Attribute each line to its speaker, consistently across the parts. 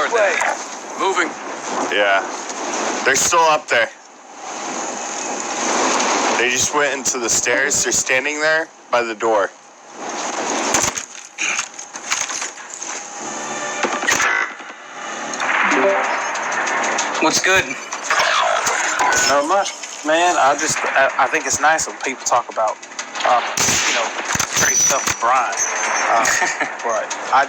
Speaker 1: ignored that. Moving.
Speaker 2: Yeah. They're still up there. They just went into the stairs. They're standing there by the door.
Speaker 3: What's good?
Speaker 4: Not much, man. I think it's nice when people talk about, great stuff with Brime. But a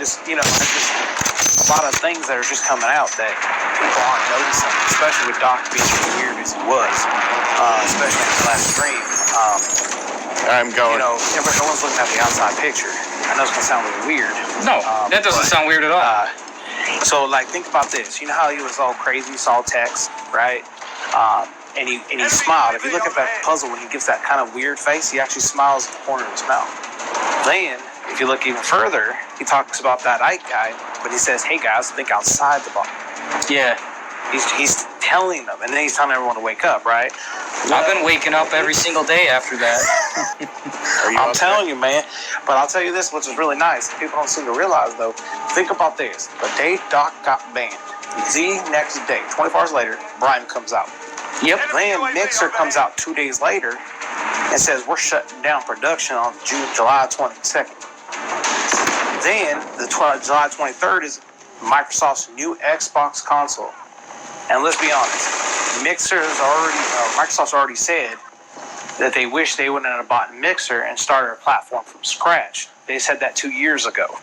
Speaker 4: lot of things that are just coming out that people aren't noticing, especially with Doc being as weird as he was, especially in his last stream.
Speaker 2: I'm going.
Speaker 4: No one's looking at the outside picture. I know it's gonna sound really weird.
Speaker 3: No, that doesn't sound weird at all.
Speaker 4: So, think about this. You know how he was all crazy, saw text, right? And he smiled. If you look at that puzzle when he gives that kind of weird face, he actually smiles at the corner of his mouth. Then, if you look even further, he talks about that Ike guy, but he says, "Hey guys, think outside the box."
Speaker 3: Yeah.
Speaker 4: He's telling them, and then he's telling everyone to wake up, right?
Speaker 3: I've been waking up every single day after that.
Speaker 4: I'm telling you, man. But I'll tell you this, which is really nice. People don't seem to realize, though. Think about this. The day Doc got banned, the next day, 24 hours later, Brime comes out.
Speaker 3: Yep.
Speaker 4: Then Mixer comes out 2 days later and says, we're shutting down production on July 22nd. Then, July 23rd is Microsoft's new Xbox console. And let's be honest, Microsoft's already said that they wish they wouldn't have bought Mixer and started a platform from scratch. They said that 2 years ago.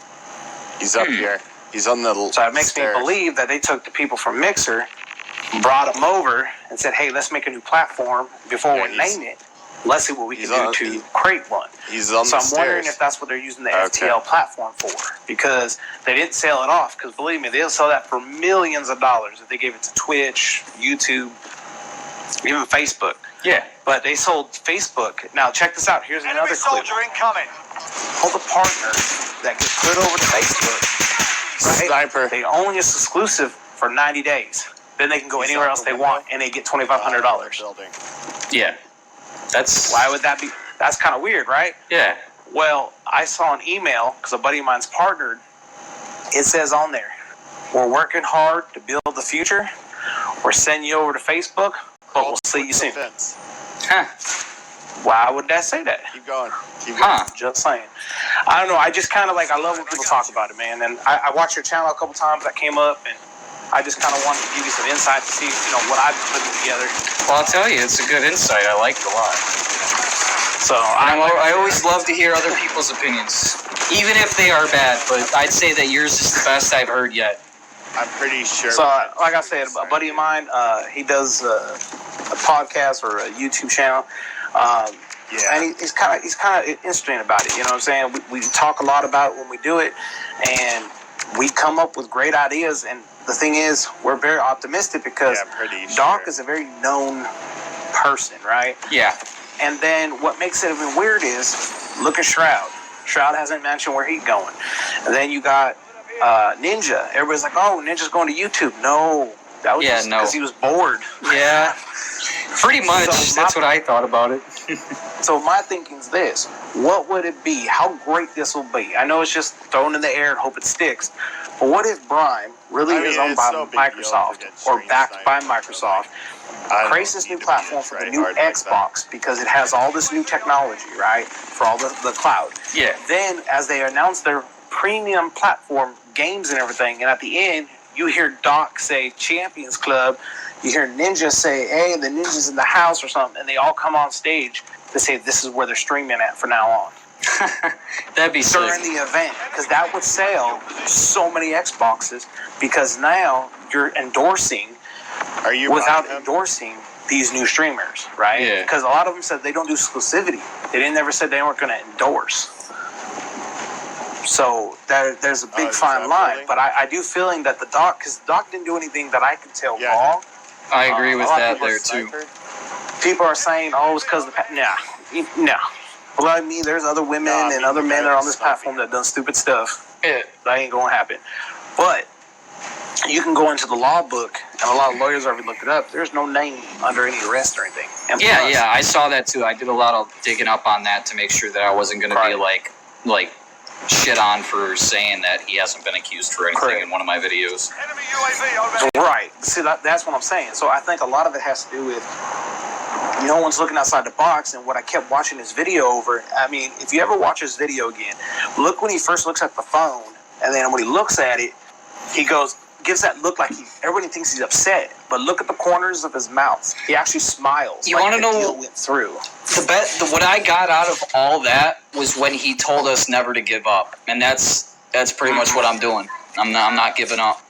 Speaker 2: He's up here. He's on the
Speaker 4: So it makes me believe that they took the people from Mixer, brought them over, and said, hey, let's make a new platform before we name it. Let's see what we can do to create one.
Speaker 2: He's on
Speaker 4: so
Speaker 2: the
Speaker 4: I'm wondering if that's what they're using the FTL platform for. Because they didn't sell it off. Because believe me, they'll sell that for millions of dollars if they gave it to Twitch, YouTube, even Facebook.
Speaker 3: Yeah.
Speaker 4: But they sold Facebook. Now check this out. Here's another clue.
Speaker 5: Incoming.
Speaker 4: All the partners that get put over to Facebook, right?
Speaker 2: Sniper.
Speaker 4: They only is exclusive for 90 days. Then they can go anywhere else they want, and they get $2,500.
Speaker 3: Yeah.
Speaker 4: Why would that be? That's kind of weird, right?
Speaker 3: Yeah.
Speaker 4: Well, I saw an email because a buddy of mine's partnered. It says on there, we're working hard to build the future. We're sending you over to Facebook, but we'll see you soon.
Speaker 3: Huh.
Speaker 4: Why would that say that?
Speaker 2: Keep going.
Speaker 4: Just saying. I don't know. I just kind of I love when people talk about it, man. And I watched your channel a couple times. That came up, and I just kind of wanted to give you some insight to see, what I've been putting together.
Speaker 3: Well, I'll tell you, it's a good insight. I like it a lot.
Speaker 4: So
Speaker 3: I always love to hear other people's opinions, even if they are bad. But I'd say that yours is the best I've heard yet.
Speaker 2: I'm pretty sure.
Speaker 4: So, like I said, a buddy of mine, he does a podcast or a YouTube channel. And he's kind of interesting about it. You know what I'm saying? We talk a lot about it when we do it, and we come up with great ideas. And the thing is, we're very optimistic because Doc is a very known person, right?
Speaker 3: Yeah.
Speaker 4: And then what makes it even weird is, look at Shroud. Shroud hasn't mentioned where he's going. And then you got Ninja. Everybody's like, oh, Ninja's going to YouTube. No. That was just because he was bored.
Speaker 3: Yeah. Pretty much. So that's what I thought about it.
Speaker 4: So my thinking's this. What would it be? How great this will be? I know it's just thrown in the air and hope it sticks. But what if Brime really is owned by Microsoft or backed by Microsoft, creates this new platform for the new Xbox because it has all this new technology, right, for all the cloud.
Speaker 3: Yeah.
Speaker 4: Then as they announce their premium platform games and everything, and at the end, you hear Doc say Champions Club, you hear Ninja say, hey, the Ninja's in the house or something, and they all come on stage to say this is where they're streaming at from now on.
Speaker 3: That'd be sick.
Speaker 4: During the event, because that would sell so many Xboxes, because now you're endorsing without endorsing these new streamers, right?
Speaker 3: Yeah.
Speaker 4: Because a lot of them said they don't do exclusivity. They didn't ever said they weren't going to endorse. So there's a big fine line. But I do feeling that because Doc didn't do anything that I could tell wrong.
Speaker 3: I agree with that there too.
Speaker 4: People are saying, oh, it's because of the no. Believe me, there's other women and other men that are on this platform that done stupid stuff. Yeah, that ain't gonna happen. But you can go into the law book, and a lot of lawyers already looked it up. There's no name under any arrest or anything. And
Speaker 3: I saw that too. I did a lot of digging up on that to make sure that I wasn't gonna be like shit on for saying that he hasn't been accused for anything in one of my videos.
Speaker 4: Right. See, that's what I'm saying. So I think a lot of it has to do with no one's looking outside the box. And what I kept watching this video over, I mean, if you ever watch this video again, look when he first looks at the phone, and then when he looks at it, he gives that look like everybody thinks he's upset. But look at the corners of his mouth. He actually smiles.
Speaker 3: You want to know what went through? What I got out of all that was when he told us never to give up, and that's pretty much what I'm doing. I'm not giving up.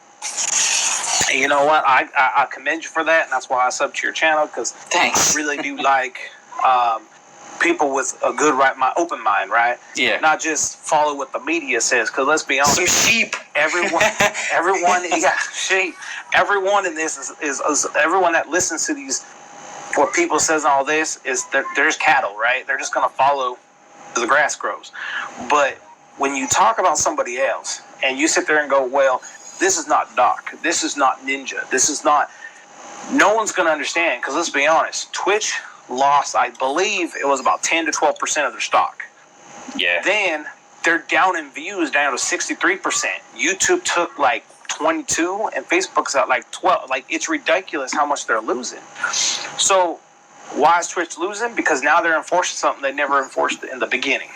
Speaker 4: And you know what? I commend you for that, and that's why I subbed to your channel, because I really do like people with a good open mind, right? Yeah. Not just follow what the media says, because let's be honest.
Speaker 3: Some sheep.
Speaker 4: Everyone, yeah, sheep. Everyone in this is everyone that listens to these, what people says and all this, is there's cattle, right? They're just going to follow the grass grows. But when you talk about somebody else, and you sit there and go, well, this is not Doc, this is not Ninja, this is not, no one's going to understand, because let's be honest, Twitch lost, I believe it was about 10 to 12% of their stock. Yeah. Then they're down in views, down to 63%. YouTube took like 22, and Facebook's at like 12. Like, it's ridiculous how much they're losing. So why is Twitch losing? Because now they're enforcing something they never enforced in the beginning,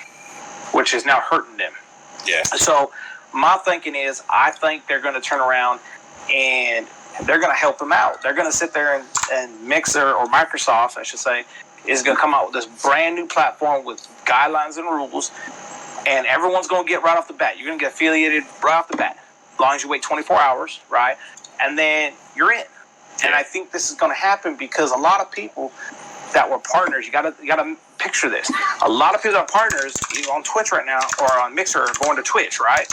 Speaker 4: which is now hurting them. Yeah. So my thinking is, I think they're going to turn around and they're going to help them out. They're going to sit there and Mixer, or Microsoft, I should say, is going to come out with this brand new platform with guidelines and rules, and everyone's going to get right off the bat. You're going to get affiliated right off the bat, as long as you wait 24 hours, right? And then you're in. And I think this is going to happen because a lot of people that were partners, you got to picture this. A lot of people that are partners, either on Twitch right now or on Mixer, are going to Twitch, right?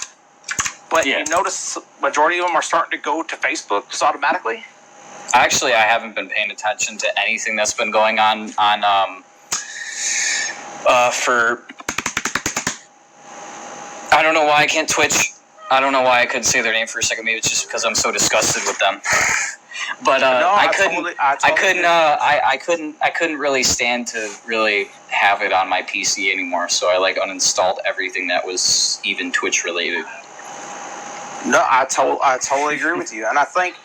Speaker 4: But you notice majority of them are starting to go to Facebook just automatically?
Speaker 3: Actually, I haven't been paying attention to anything that's been going on for... I don't know why I can't Twitch. I don't know why I couldn't say their name for a second. Maybe it's just because I'm so disgusted with them. But I couldn't really stand to really have it on my PC anymore. So I uninstalled everything that was even Twitch related.
Speaker 4: No, I totally agree with you, and I think,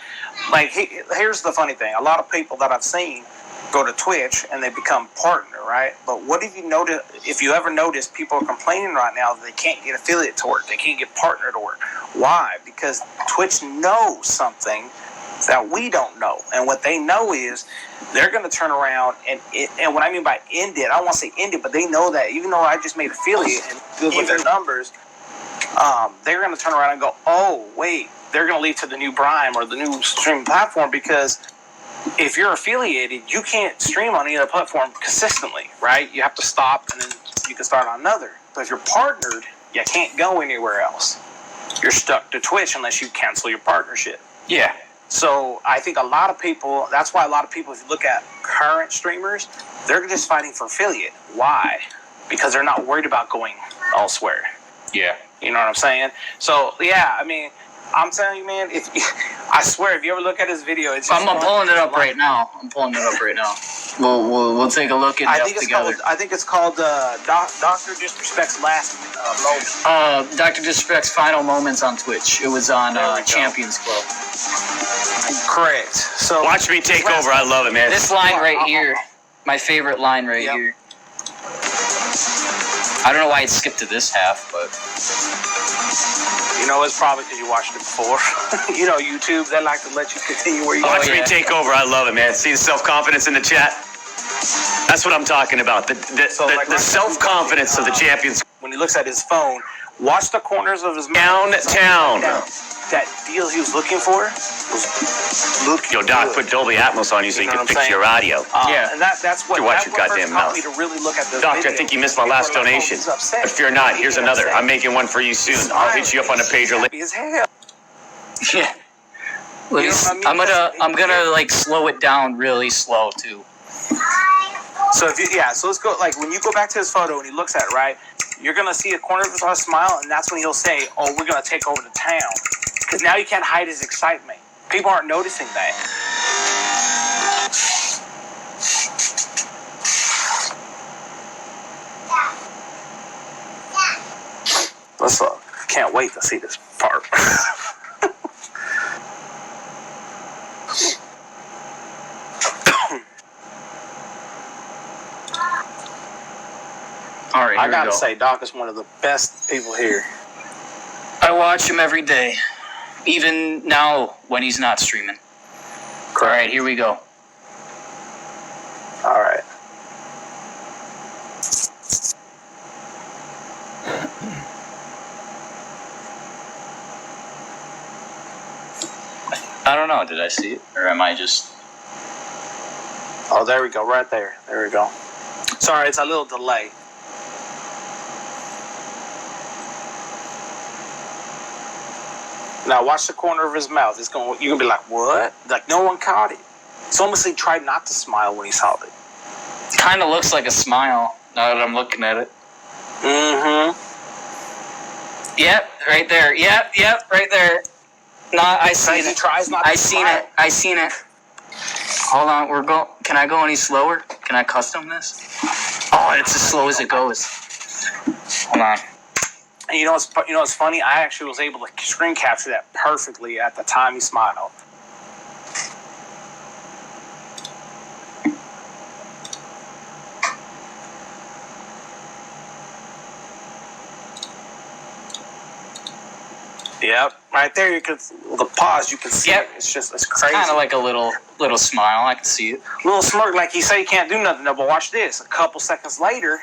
Speaker 4: here's the funny thing: a lot of people that I've seen go to Twitch and they become partner, right? But what have you noticed? If you ever noticed, people are complaining right now that they can't get affiliate to work, they can't get partner to work. Why? Because Twitch knows something that we don't know, and what they know is they're going to turn around and what I mean by end it, I don't want to say end it, but they know that even though I just made affiliate and good with their numbers. They're going to turn around and go, oh, wait, they're going to leave to the new Brime or the new streaming platform, because if you're affiliated, you can't stream on either platform consistently, right? You have to stop and then you can start on another. But if you're partnered, you can't go anywhere else. You're stuck to Twitch unless you cancel your partnership. Yeah. So I think a lot of people, that's why a lot of people, if you look at current streamers, they're just fighting for affiliate. Why? Because they're not worried about going elsewhere. Yeah. You know what I'm saying? So, yeah, I mean, I'm telling you, man, I swear, if you ever look at his video, it's just...
Speaker 3: I'm pulling it up right now. We'll take a look at it together.
Speaker 4: I think it's called Dr. Disrespect's last moment.
Speaker 3: Dr. Disrespect's final moments on Twitch. It was on Champions Club.
Speaker 4: Correct. So
Speaker 2: watch me take over. I love it, man.
Speaker 3: This line right here, my favorite line right here. I don't know why it skipped to this half, but...
Speaker 4: You know, it's probably because you watched it before. You know, YouTube, they like to let you continue where you are.
Speaker 2: Watch me take over. I love it, man. See the self-confidence in the chat? That's what I'm talking about. The self-confidence of the champions.
Speaker 4: When he looks at his phone, watch the corners of his mouth.
Speaker 2: Downtown.
Speaker 4: That deal he was looking for was
Speaker 2: Yo, Doc, put Dolby Atmos on you so you can fix your audio.
Speaker 4: Yeah, and that's what
Speaker 2: watch your goddamn mouth.
Speaker 4: Me to really look at this
Speaker 2: Doctor,
Speaker 4: video.
Speaker 2: I think you missed my last donation. But fear not, here's another. I'm making one for you soon. I'll hit you up on a pager later.
Speaker 3: Yeah. I'm gonna like slow it down really slow too.
Speaker 4: So so let's go. Like when you go back to his photo and he looks at it, right, you're gonna see a corner of his eye smile, and that's when he'll say, "Oh, we're gonna take over the town." Because now you can't hide his excitement. People aren't noticing that. What's up? Can't wait to see this part.
Speaker 3: All right,
Speaker 4: I gotta say, Doc is one of the best people here.
Speaker 3: I watch him every day, even now when he's not streaming. Correct. All right, here we go.
Speaker 4: All right.
Speaker 3: I don't know. Did I see it, or am I just?
Speaker 4: Oh, there we go. Right there. There we go. Sorry, it's a little delay. Now watch the corner of his mouth. It's going. You're gonna be like, what? Like no one caught it. It's almost like he tried not to smile when he saw it.
Speaker 3: Kind of looks like a smile now that I'm looking at it.
Speaker 4: Mm-hmm.
Speaker 3: Yep, right there. Yep, right there. No, I seen
Speaker 4: He
Speaker 3: it.
Speaker 4: tries not to smile.
Speaker 3: I seen it. Hold on, Can I go any slower? Can I custom this? Oh, it's as slow as it goes. Hold on.
Speaker 4: And you know what's funny? I actually was able to screen capture that perfectly at the time he smiled. Yep, right there. You can the pause. You can see it. It's crazy.
Speaker 3: Kind of like a little smile. I can see it.
Speaker 4: Little smirk, like he say he can't do nothing. No, but watch this. A couple seconds later,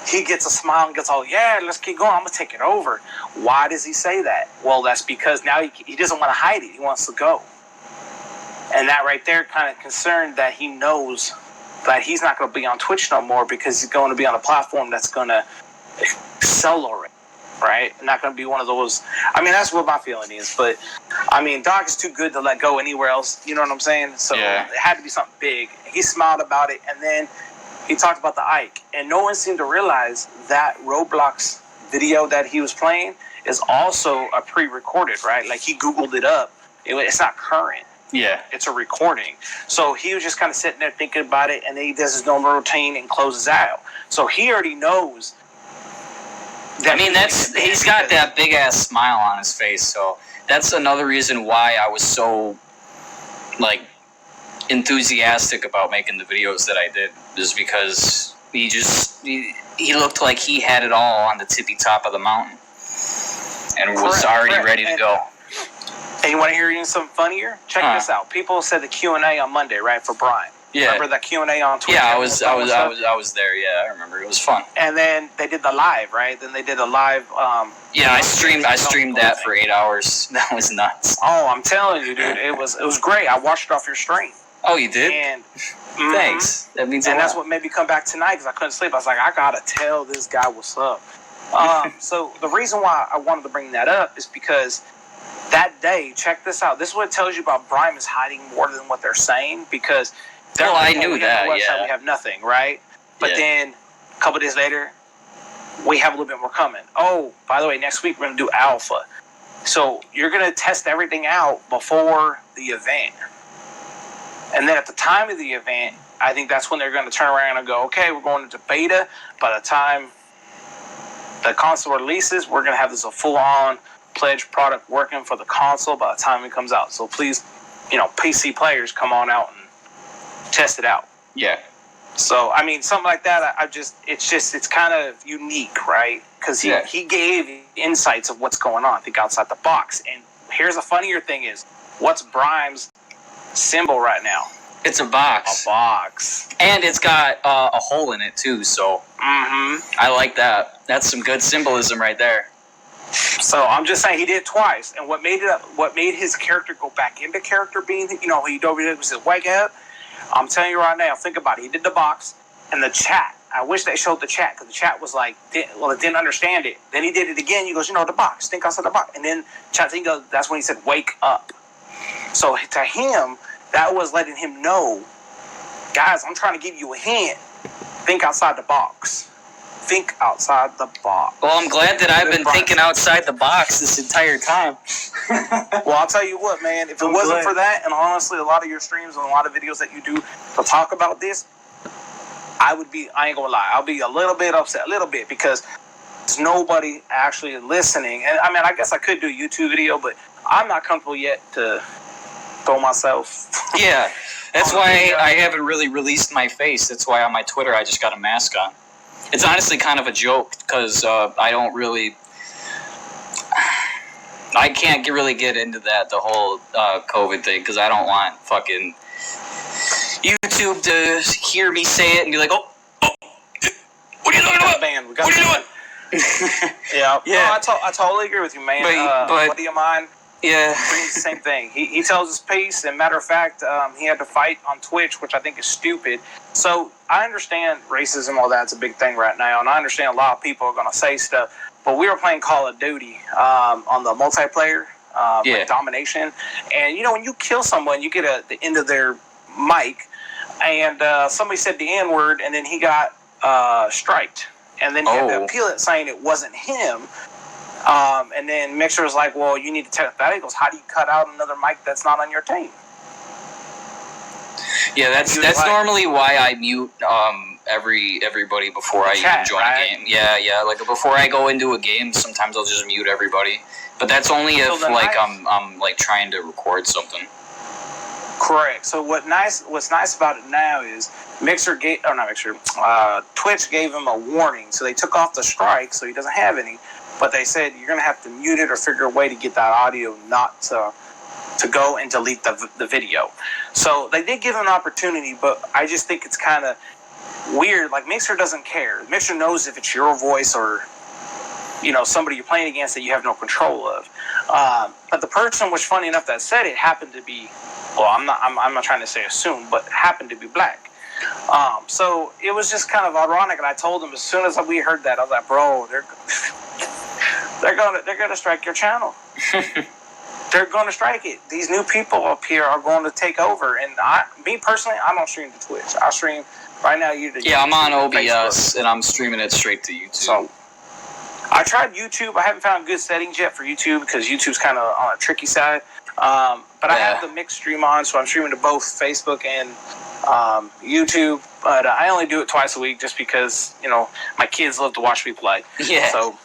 Speaker 4: he gets a smile and gets all, yeah, let's keep going. I'm gonna take it over. Why does he say that? Well, that's because now he doesn't want to hide it. He wants to go. And that right there kind of concerned that he knows that he's not going to be on Twitch no more because he's going to be on a platform that's going to accelerate. Right? Not going to be one of those. I mean, that's what my feeling is. But, I mean, Doc is too good to let go anywhere else. You know what I'm saying? So It had to be something big. He smiled about it. And then he talked about the Ike. And no one seemed to realize that Roblox video that he was playing is also a pre-recorded, right? Like, he Googled it up. It's not current.
Speaker 3: Yeah.
Speaker 4: It's a recording. So he was just kind of sitting there thinking about it. And then he does his normal routine and closes out. So he already knows.
Speaker 3: I mean, he's got that big ass smile on his face, so that's another reason why I was so enthusiastic about making the videos that I did, is because he looked like he had it all on the tippy top of the mountain and was already ready to go.
Speaker 4: And you want to hear something funnier? Check this out. People said the Q&A on Monday, right, for Brime.
Speaker 3: Yeah.
Speaker 4: Remember that Q&A on Twitter?
Speaker 3: Yeah, I was there. Yeah, I remember. It was fun.
Speaker 4: And then they did the live, right? Then they did a live.
Speaker 3: Yeah, I streamed that for 8 hours. That was nuts.
Speaker 4: Oh, I'm telling you, dude, it was great. I watched it off your stream.
Speaker 3: Oh, you did?
Speaker 4: And
Speaker 3: thanks. That means a lot.
Speaker 4: And that's what made me come back tonight because I couldn't sleep. I was like, I gotta tell this guy what's up. So the reason why I wanted to bring that up is because that day, check this out. This is what it tells you about Brime is hiding more than what they're saying because.
Speaker 3: Well, I knew that,
Speaker 4: We have nothing, right? But then, a couple days later, we have a little bit more coming. Oh, by the way, next week we're going to do Alpha. So, you're going to test everything out before the event. And then at the time of the event, I think that's when they're going to turn around and go, okay, we're going into beta. By the time the console releases, we're going to have this a full-on pledged product working for the console by the time it comes out. So, please, PC players, come on out and test it out.
Speaker 3: Yeah.
Speaker 4: So I mean, something like that. It's kind of unique, right? Because he gave insights of what's going on. I think outside the box. And here's a funnier thing: is what's Brime's symbol right now?
Speaker 3: It's a box.
Speaker 4: A box,
Speaker 3: and it's got a hole in it too. So I like that. That's some good symbolism right there.
Speaker 4: So I'm just saying he did it twice, and what made his character go back into character being, he was his wake up. I'm telling you right now, think about it. He did the box and the chat. I wish they showed the chat because the chat was like, it didn't understand it. Then he did it again. He goes, the box. Think outside the box. And then chat, that's when he said, wake up. So to him, that was letting him know, guys, I'm trying to give you a hint. Think outside the box. Think outside the box.
Speaker 3: Well, I'm glad that I've been thinking outside the box this entire time.
Speaker 4: Well, I'll tell you what, man. If it wasn't for that, and honestly, a lot of your streams and a lot of videos that you do to talk about this, I ain't gonna lie, I'll be a little bit upset, because nobody actually listening. And I mean, I guess I could do a YouTube video, but I'm not comfortable yet to throw myself.
Speaker 3: Yeah, that's why I haven't really released my face. That's why on my Twitter I just got a mask on. It's honestly kind of a joke because I don't really. I can't really get into the whole COVID thing because I don't want fucking YouTube to hear me say it and be like, oh, what are you talking about? What are you doing?
Speaker 4: Yeah.
Speaker 3: Yeah.
Speaker 4: No, I totally agree with you, man.
Speaker 3: But
Speaker 4: buddy of mine,
Speaker 3: yeah,
Speaker 4: brings the same thing. He tells his piece, and matter of fact, he had to fight on Twitch, which I think is stupid. So I understand racism, all that's a big thing right now, and I understand a lot of people are going to say stuff. But we were playing Call of Duty on the multiplayer, like domination, and you know when you kill someone, you get the end of their mic, and somebody said the N word, and then he got striked, and then he had to appeal it, saying it wasn't him. And then Mixer was like, well, you need to tell that. He goes, how do you cut out another mic that's not on your team?
Speaker 3: Yeah, that's normally why I mute everybody before I even join a game. Yeah. Like before I go into a game, sometimes I'll just mute everybody. But that's only if like I'm like trying to record something.
Speaker 4: Correct. So what's nice about it now is Twitch gave him a warning, so they took off the strike, so he doesn't have any. But they said you're gonna have to mute it or figure a way to get that audio not to go and delete the video. So they did give him an opportunity, but I just think it's kind of weird. Like Mixer doesn't care. Mixer knows if it's your voice or somebody you're playing against that you have no control of. But the person, which funny enough that said it, happened to be, well, I'm not trying to say assume, but happened to be black. So it was just kind of ironic, and I told him as soon as we heard that, I was like, bro, they're gonna strike your channel. They're gonna strike it. These new people up here are going to take over. And me personally, I don't stream to Twitch. I stream right now.
Speaker 3: I'm on OBS Facebook. And I'm streaming it straight to YouTube.
Speaker 4: So I tried YouTube. I haven't found good settings yet for YouTube because YouTube's kind of on a tricky side. But I have the mixed stream on, so I'm streaming to both Facebook and YouTube. But I only do it twice a week just because my kids love to watch me play.
Speaker 3: Yeah.
Speaker 4: So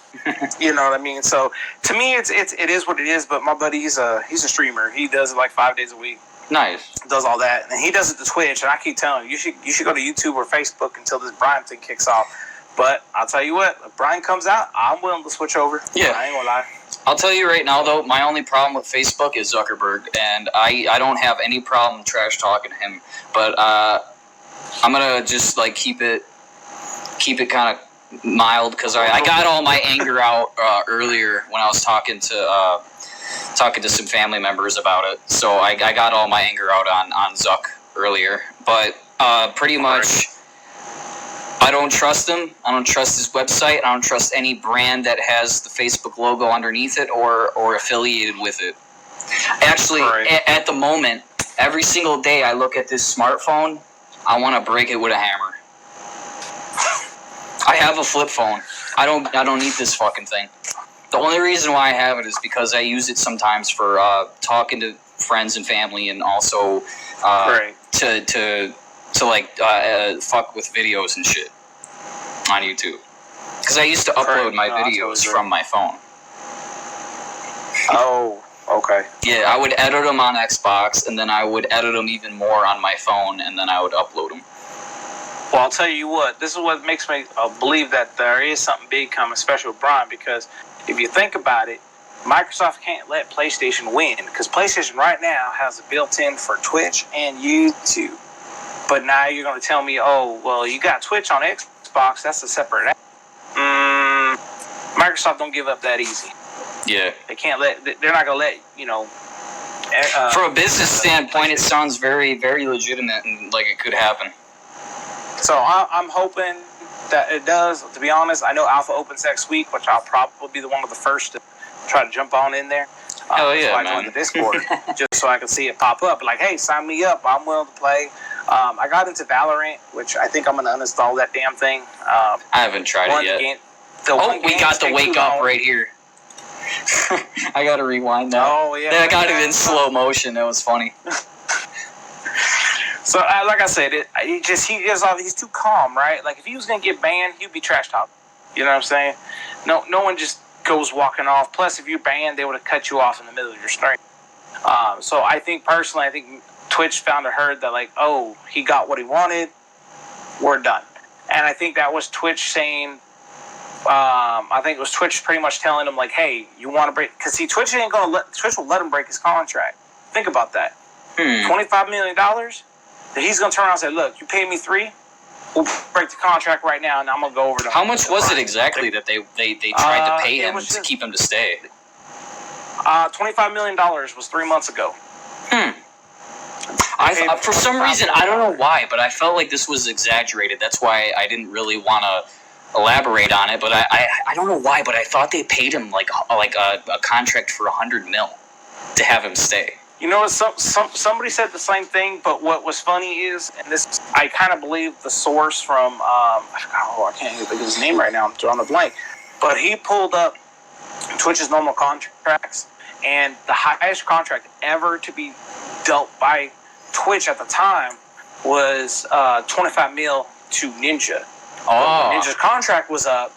Speaker 4: you know what I mean. So to me, it is what it is. But my buddy, he's a streamer. He does it like 5 days a week.
Speaker 3: Nice.
Speaker 4: Does all that, and he does it to Twitch. And I keep telling you should go to YouTube or Facebook until this Brime thing kicks off. But I'll tell you what, if Brime comes out, I'm willing to switch over.
Speaker 3: Yeah.
Speaker 4: I ain't gonna lie.
Speaker 3: I'll tell you right now, though, my only problem with Facebook is Zuckerberg, and I don't have any problem trash talking him. But I'm gonna just like keep it kind of mild because I got all my anger out earlier when I was talking to some family members about it. So I got all my anger out on Zuck earlier, but pretty much. I don't trust him. I don't trust his website. I don't trust any brand that has the Facebook logo underneath it or affiliated with it. Actually, at the moment, every single day I look at this smartphone, I want to break it with a hammer. I have a flip phone. I don't need this fucking thing. The only reason why I have it is because I use it sometimes for talking to friends and family, and also to fuck with videos and shit on YouTube. Because I used to upload my videos from my phone.
Speaker 4: Oh, okay.
Speaker 3: Yeah, I would edit them on Xbox, and then I would edit them even more on my phone, and then I would upload them.
Speaker 4: Well, I'll tell you what, this is what makes me believe that there is something big coming, especially with Brime, because if you think about it, Microsoft can't let PlayStation win, because PlayStation right now has it built in for Twitch and YouTube. But now you're going to tell me, oh, well, you got Twitch on Xbox, that's a separate app. Microsoft don't give up that easy.
Speaker 3: Yeah.
Speaker 4: They're not going to let,
Speaker 3: from a business standpoint, it sounds very, very legitimate and like it could happen.
Speaker 4: So I'm hoping that it does. To be honest, I know Alpha opens next week, which I'll probably be one of the first to try to jump on in there.
Speaker 3: Oh, yeah,
Speaker 4: so I joined the Discord just so I can see it pop up. Like, hey, sign me up. I'm willing to play. I got into Valorant, which I think I'm going to uninstall that damn thing.
Speaker 3: I haven't tried it yet. We got the wake up right here. I got to rewind that.
Speaker 4: Oh, yeah.
Speaker 3: I got it in slow motion. That was funny.
Speaker 4: So, like I said, he gives off. He's too calm, right? Like if he was gonna get banned, he'd be trash talking. You know what I'm saying? No one just goes walking off. Plus, if you're banned, they would have cut you off in the middle of your stream. So I think Twitch found or heard that, like, oh, he got what he wanted. We're done. And I think that was Twitch saying, I think it was Twitch pretty much telling him, like, hey, you want to break, because see, Twitch will let him break his contract. Think about that. $25 million that he's going to turn around and say, look, you paid me $3 million, we'll break the contract right now, and I'm going to go over to...
Speaker 3: How much was it exactly that they tried to pay him to keep him to stay?
Speaker 4: $25 million was 3 months ago.
Speaker 3: For some reason, I don't know why, but I felt like this was exaggerated. That's why I didn't really want to elaborate on it. But I don't know why, but I thought they paid him like a contract for $100 million to have him stay.
Speaker 4: You know what? Somebody said the same thing, but what was funny is, and this I kind of believe the source from I can't even think of his name right now. I'm drawing a blank, but he pulled up Twitch's normal contracts, and the highest contract ever to be dealt by Twitch at the time was $25 million to Ninja.
Speaker 3: Oh,
Speaker 4: When Ninja's contract was up,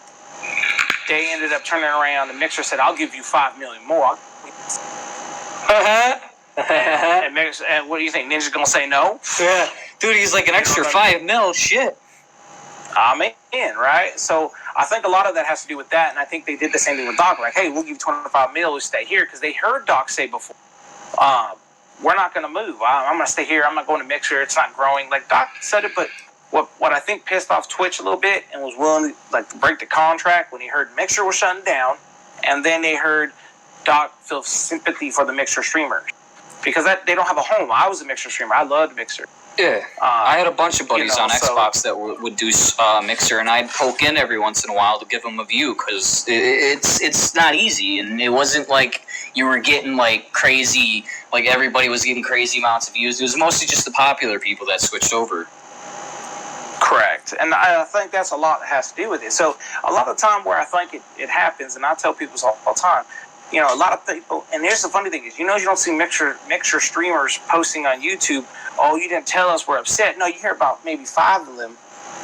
Speaker 4: they ended up turning around. The Mixer said, "I'll give you $5 million more." And what do you think? Ninja's gonna say no?
Speaker 3: yeah, dude, he's like an extra $5 million. Shit.
Speaker 4: I'm in, right? So I think a lot of that has to do with that, and I think they did the same thing with Doc. Like, hey, we'll give you $25 million to stay here, because they heard Doc say before, we're not going to move. I'm going to stay here. I'm not going to Mixer. It's not growing. Like Doc said it, but what I think pissed off Twitch a little bit and was willing to break the contract when he heard Mixer was shutting down, and then they heard Doc feel sympathy for the Mixer streamers, because they don't have a home. I was a Mixer streamer. I loved Mixer.
Speaker 3: Yeah, I had a bunch of buddies on Xbox that would do Mixer, and I'd poke in every once in a while to give them a view, because it's not easy, and it wasn't like you were getting like crazy, like everybody was getting crazy amounts of views. It was mostly just the popular people that switched over.
Speaker 4: Correct, and I think that's a lot that has to do with it. So a lot of the time where I think it happens, and I tell people all the time, you know, a lot of people, and here's the funny thing is, you don't see Mixer streamers posting on YouTube, oh, you didn't tell us we're upset. No, you hear about maybe 5 of them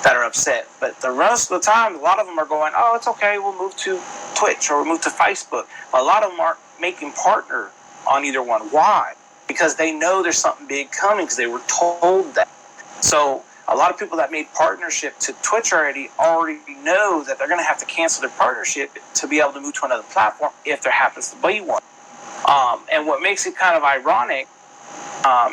Speaker 4: that are upset. But the rest of the time, a lot of them are going, oh, it's okay, we'll move to Twitch or we'll move to Facebook. But a lot of them aren't making partner on either one. Why? Because they know there's something big coming, because they were told that. So a lot of people that made partnership to Twitch already know that they're going to have to cancel their partnership to be able to move to another platform if there happens to be one. And what makes it kind of ironic,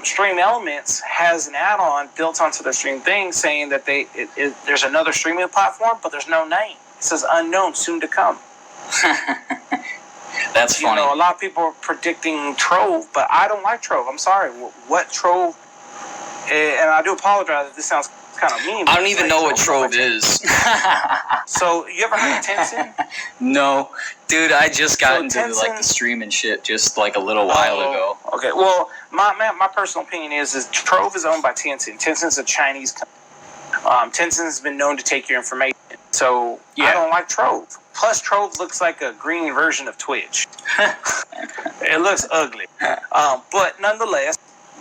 Speaker 4: Stream Elements has an add-on built onto their Stream thing saying that there's another streaming platform, but there's no name. It says unknown, soon to come.
Speaker 3: That's funny.
Speaker 4: A lot of people are predicting Trove, but I don't like Trove. I'm sorry. What Trove? And I do apologize if this sounds kind of mean.
Speaker 3: I don't even know what Trove is.
Speaker 4: So, you ever heard of Tencent?
Speaker 3: No. Dude, I just got into the streaming shit just like a little while ago.
Speaker 4: Okay, well, my personal opinion is Trove is owned by Tencent. Tencent's a Chinese company. Tencent has been known to take your information. So, yeah. I don't like Trove. Plus, Trove looks like a green version of Twitch. It looks ugly. But nonetheless,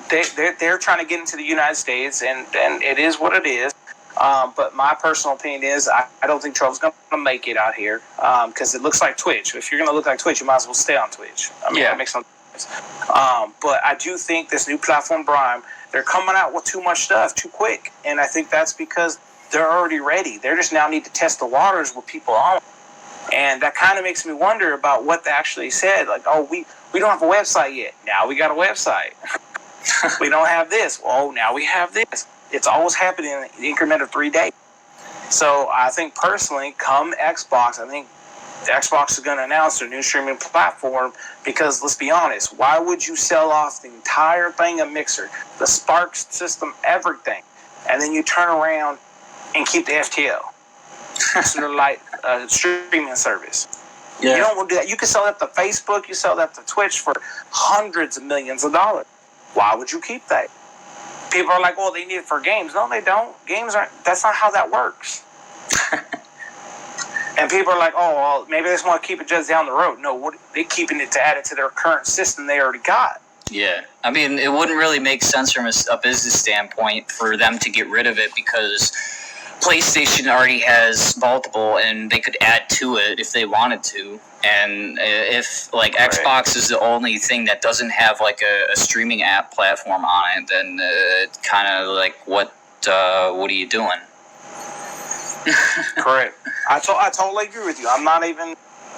Speaker 4: they're trying to get into the United States, and it is what it is. But my personal opinion is I don't think Trove's going to make it out here, because it looks like Twitch. If you're going to look like Twitch, you might as well stay on Twitch. I mean, That makes no sense. But I do think this new platform, Brime, they're coming out with too much stuff too quick, and I think that's because they're already ready. They just now need to test the waters with people on it. And that kind of makes me wonder about what they actually said. Like, oh, we don't have a website yet. Now we got a website. We don't have this. Oh, now we have this. It's always happening in the increment of 3 days. So I think personally, come Xbox, I think Xbox is going to announce their new streaming platform, because let's be honest, why would you sell off the entire thing of Mixer, the Spark system, everything, and then you turn around and keep the FTL? Sort of like a streaming service. Yeah. You don't want to do that. You can sell that to Facebook, you sell that to Twitch for hundreds of millions of dollars. Why would you keep that? People are like, well, they need it for games. No, they don't. Games aren't. That's not how that works. And people are like, oh, well, maybe they just want to keep it just down the road. No, they're keeping it to add it to their current system they already got.
Speaker 3: Yeah. I mean, it wouldn't really make sense from a business standpoint for them to get rid of it, because PlayStation already has multiple, and they could add to it if they wanted to. And if like Xbox is the only thing that doesn't have like a streaming app platform on it, then kind of like what are you doing?
Speaker 4: Correct. I totally agree with you. I'm not even.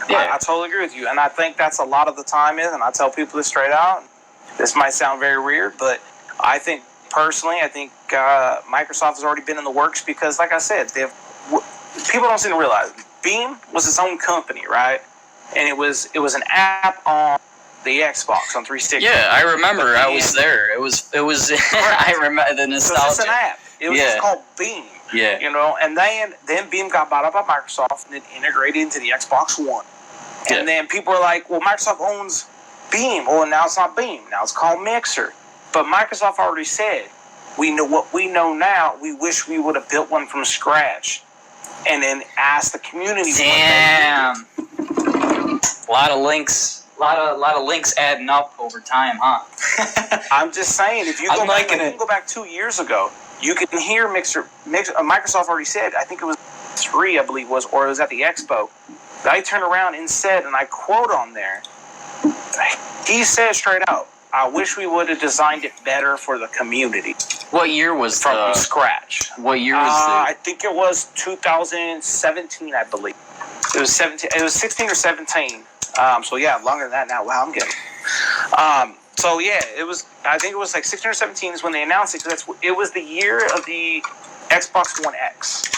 Speaker 4: Yeah. I totally agree with you, and I think that's a lot of the time is, and I tell people this straight out. This might sound very weird, but I think personally, Microsoft has already been in the works because, like I said, people don't seem to realize Beam was its own company, right? And it was an app on the Xbox on 360.
Speaker 3: Yeah, I remember. I was there. It was. I remember the nostalgia.
Speaker 4: So it's an app. It was just called Beam.
Speaker 3: Yeah.
Speaker 4: You know, and then Beam got bought up by Microsoft and then integrated into the Xbox One. And then people are like, well, Microsoft owns Beam. Well, now it's not Beam. Now it's called Mixer. But Microsoft already said, we know what we know now. We wish we would have built one from scratch. And then asked the community.
Speaker 3: Damn. A lot of links. A lot of links adding up over time, huh?
Speaker 4: I'm just saying, if you go back, you can go back 2 years ago, you can hear Microsoft already said, I think it was 3, I believe was, or it was at the Expo. They turned around and said, and I quote on there, he said straight out, I wish we would have designed it better for the community.
Speaker 3: What year was
Speaker 4: from scratch?
Speaker 3: What year was
Speaker 4: I think it was 2017, I believe. It was 17. It was 16 or 17. So yeah, longer than that now. Wow, I'm getting. So yeah, it was. I think it was like 16 or 17 is when they announced it because it was the year of the Xbox One X.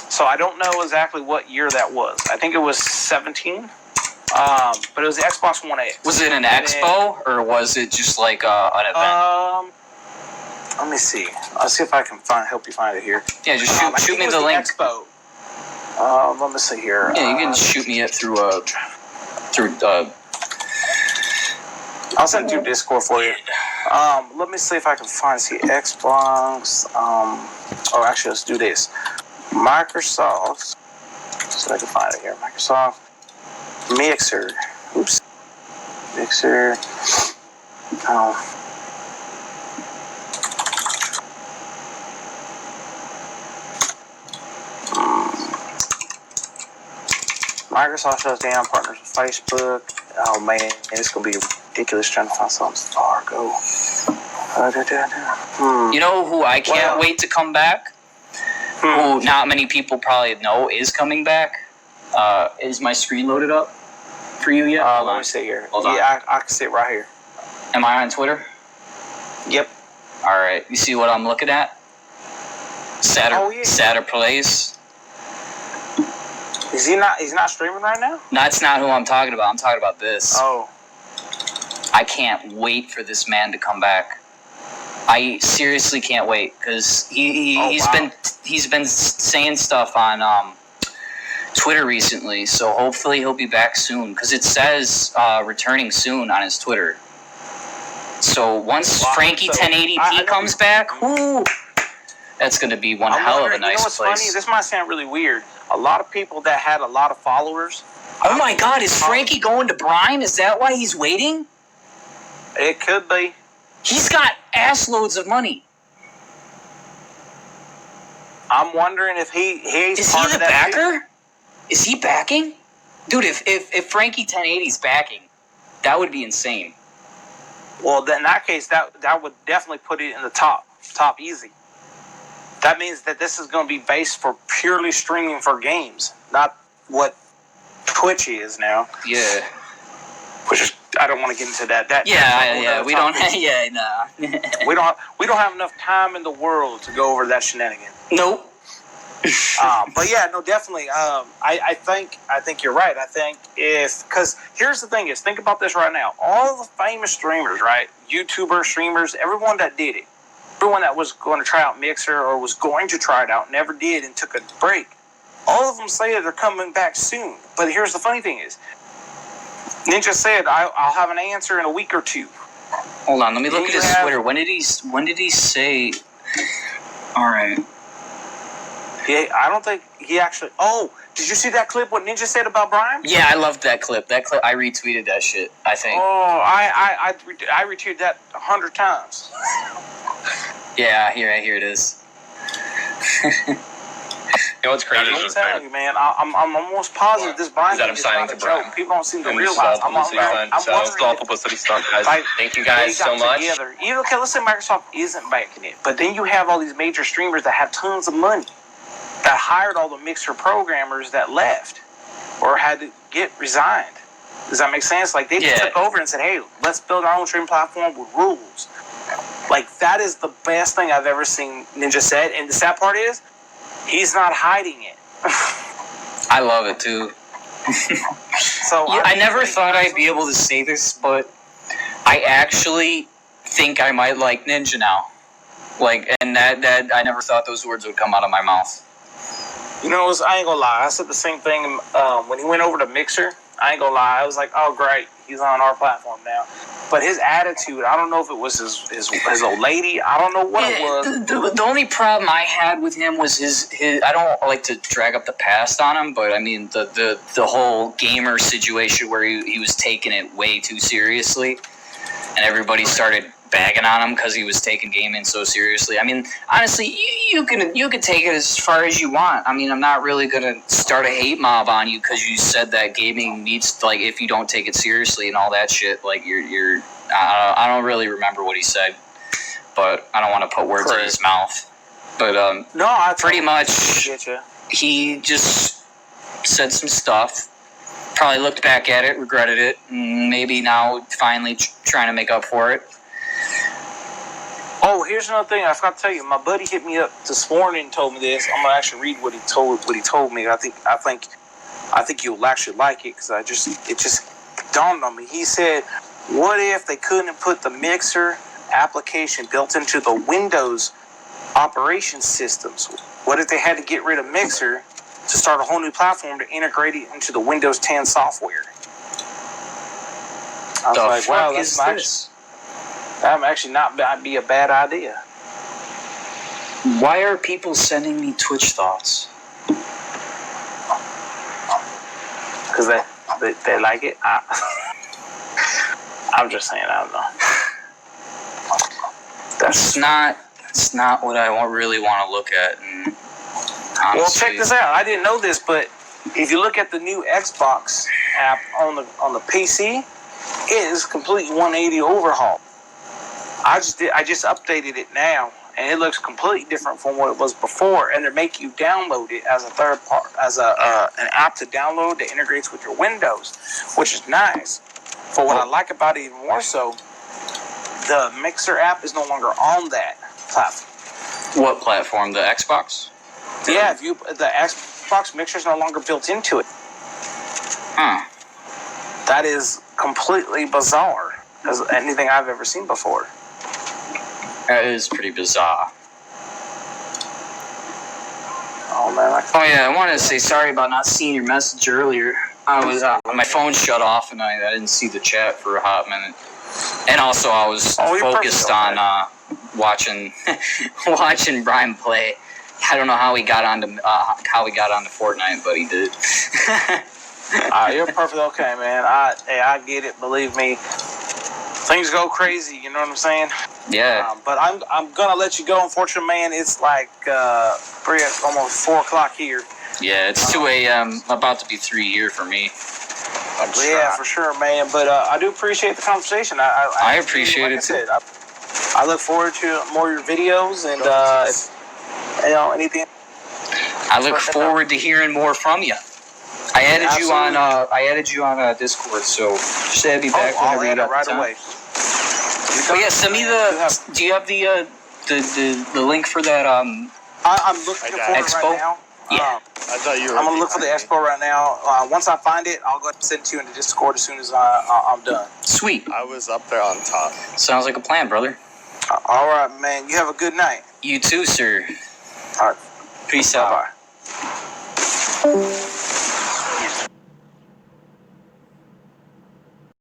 Speaker 4: So I don't know exactly what year that was. I think it was 17. But it was the Xbox One X.
Speaker 3: Was it an expo or was it just like an event?
Speaker 4: Let me see. I'll see if I can help you find it here.
Speaker 3: Yeah, just shoot me the link.
Speaker 4: Expo. Let me see here.
Speaker 3: Yeah, you can shoot me it through.
Speaker 4: I'll send it through Discord for you. Let me see if I can find Xbox. Actually, let's do this. Microsoft. So I can find it here. Microsoft Mixer. Oops. Mixer. Microsoft shuts down, partners with Facebook. Oh man, it's gonna be ridiculous trying to find something Fargo.
Speaker 3: You know who I can't wait to come back? Who not many people probably know is coming back? Is my screen loaded up for you yet?
Speaker 4: Let me see here. Yeah, I can see it right here.
Speaker 3: Am I on Twitter?
Speaker 4: Yep.
Speaker 3: All right. You see what I'm looking at? Saturn Plays.
Speaker 4: Is he not? He's not streaming right now.
Speaker 3: That's not who I'm talking about. I'm talking about this.
Speaker 4: Oh.
Speaker 3: I can't wait for this man to come back. I seriously can't wait because he's been saying stuff on Twitter recently. So hopefully he'll be back soon because it says returning soon on his Twitter. So once Frankie 1080p comes back, that's going to be one hell of a nice place.
Speaker 4: Funny? This might sound really weird. A lot of people that had a lot of followers.
Speaker 3: Oh my God, is Frankie going to Brime? Is that why he's waiting?
Speaker 4: It could be.
Speaker 3: He's got ass loads of money.
Speaker 4: I'm wondering if he's
Speaker 3: is he the backer? Too? Is he backing? Dude, if Frankie 1080's backing, that would be insane.
Speaker 4: Well, then in that case, that would definitely put it in the top easy. That means that this is going to be based for purely streaming for games, not what Twitch is now.
Speaker 3: Yeah.
Speaker 4: Which is, I don't want to get into that.
Speaker 3: We don't.
Speaker 4: We don't have enough time in the world to go over that shenanigan.
Speaker 3: Nope.
Speaker 4: But yeah, no, definitely. I think you're right. I think because here's the thing is, think about this right now. All the famous streamers, right? YouTubers, streamers, everyone that did it. Everyone that was going to try out Mixer or was going to try it out never did and took a break. All of them say they're coming back soon. But here's the funny thing is, Ninja said I'll have an answer in a week or two.
Speaker 3: Hold on, let me look at his Twitter. When did he say? All right.
Speaker 4: Yeah, I don't think he actually. Oh, did you see that clip? What Ninja said about Brime?
Speaker 3: Yeah, I loved that clip. I retweeted that shit. I think.
Speaker 4: Oh, I retweeted that 100 times.
Speaker 3: Yeah, here it is.
Speaker 1: You know what's crazy?
Speaker 4: I'm telling you, man. I'm almost positive this Brime
Speaker 1: Is that I'm
Speaker 4: is
Speaker 1: signing
Speaker 4: not
Speaker 1: to
Speaker 4: a joke.
Speaker 1: Brime.
Speaker 4: People don't seem to
Speaker 1: And this is
Speaker 4: realize.
Speaker 1: all publicity stunt.
Speaker 4: I'm
Speaker 1: So it's all
Speaker 4: wondering.
Speaker 1: publicity stunt, guys.
Speaker 4: Like,
Speaker 1: Thank you
Speaker 4: they
Speaker 1: guys so
Speaker 4: got
Speaker 1: much.
Speaker 4: together. Even okay, let's say Microsoft isn't backing it, but then you have all these major streamers that have tons of money that hired all the Mixer programmers that left or had to get resigned. Does that make sense? Like they just took over and said, "Hey, let's build our own streaming platform with rules." Like that is the best thing I've ever seen Ninja said. And the sad part is, he's not hiding it.
Speaker 3: I love it too.
Speaker 4: So
Speaker 3: I never thought I'd be able to say this, but I actually think I might like Ninja now. Like, and that I never thought those words would come out of my mouth.
Speaker 4: You know, I ain't gonna lie. I said the same thing when he went over to Mixer. I ain't gonna lie. I was like, oh, great. He's on our platform now. But his attitude, I don't know if it was his old lady. I don't know what it was.
Speaker 3: The only problem I had with him was his I don't like to drag up the past on him, but I mean, the whole gamer situation where he was taking it way too seriously. And everybody started bagging on him because he was taking gaming so seriously. I mean, honestly, you can take it as far as you want. I mean, I'm not really gonna start a hate mob on you because you said that gaming needs, like, if you don't take it seriously and all that shit. Like you're I don't really remember what he said, but I don't want to put words in his mouth. But
Speaker 4: no, I
Speaker 3: pretty much he just said some stuff. Probably looked back at it, regretted it, and maybe now finally trying to make up for it.
Speaker 4: Oh, here's another thing I forgot to tell you. My buddy hit me up this morning and told me this. I'm gonna actually read what he told me. I think you'll actually like it because it just dawned on me. He said, "What if they couldn't put the Mixer application built into the Windows operation systems? What if they had to get rid of Mixer to start a whole new platform to integrate it into the Windows 10 software?" I was like, "Wow, that might actually not be a bad idea."
Speaker 3: Why are people sending me Twitch thoughts?
Speaker 4: Because they like it. I'm just saying, I don't know.
Speaker 3: It's not what I really want to look at. And honestly,
Speaker 4: well, check this out. I didn't know this, but if you look at the new Xbox app on the PC, it is completely 180 overhaul. I just updated it now, and it looks completely different from what it was before. And they make you download it as a third part, as an app to download that integrates with your Windows, which is nice. But what I like about it even more so, the Mixer app is no longer on that platform.
Speaker 3: What platform? The Xbox?
Speaker 4: Yeah, the Xbox Mixer is no longer built into it.
Speaker 3: Huh.
Speaker 4: That is completely bizarre as anything I've ever seen before.
Speaker 3: That is pretty bizarre.
Speaker 4: Oh man!
Speaker 3: Oh yeah, I wanted to say sorry about not seeing your message earlier. I was my phone shut off and I didn't see the chat for a hot minute. And also I was focused on watching Brime play. I don't know how he got onto Fortnite, but he did.
Speaker 4: You're perfectly okay, man. I get it. Believe me, things go crazy. You know what I'm saying?
Speaker 3: Yeah.
Speaker 4: But I'm gonna let you go. Unfortunately, man, it's like almost 4 o'clock here.
Speaker 3: Yeah, it's 2 a.m. About to be 3 here for me.
Speaker 4: Yeah, for sure, man. But I do appreciate the conversation. I
Speaker 3: appreciate it too.
Speaker 4: I look forward to more of your videos and anything.
Speaker 3: I look forward to hearing more from you. I added you on Discord, so just add me back whenever you got
Speaker 4: right
Speaker 3: time.
Speaker 4: away.
Speaker 3: But yeah, send me do you have the link for that
Speaker 4: I'm looking for it
Speaker 3: Expo?
Speaker 4: right now.
Speaker 3: Yeah.
Speaker 1: I thought you were.
Speaker 4: I'm gonna look for the Expo right now. Once I find it, I'll go ahead and send it to you in the Discord as soon as I'm done.
Speaker 3: Sweet.
Speaker 1: I was up there on top.
Speaker 3: Sounds like a plan, brother.
Speaker 4: All right, man. You have a good night.
Speaker 3: You too, sir.
Speaker 4: All right.
Speaker 3: Peace out.
Speaker 4: Bye-bye.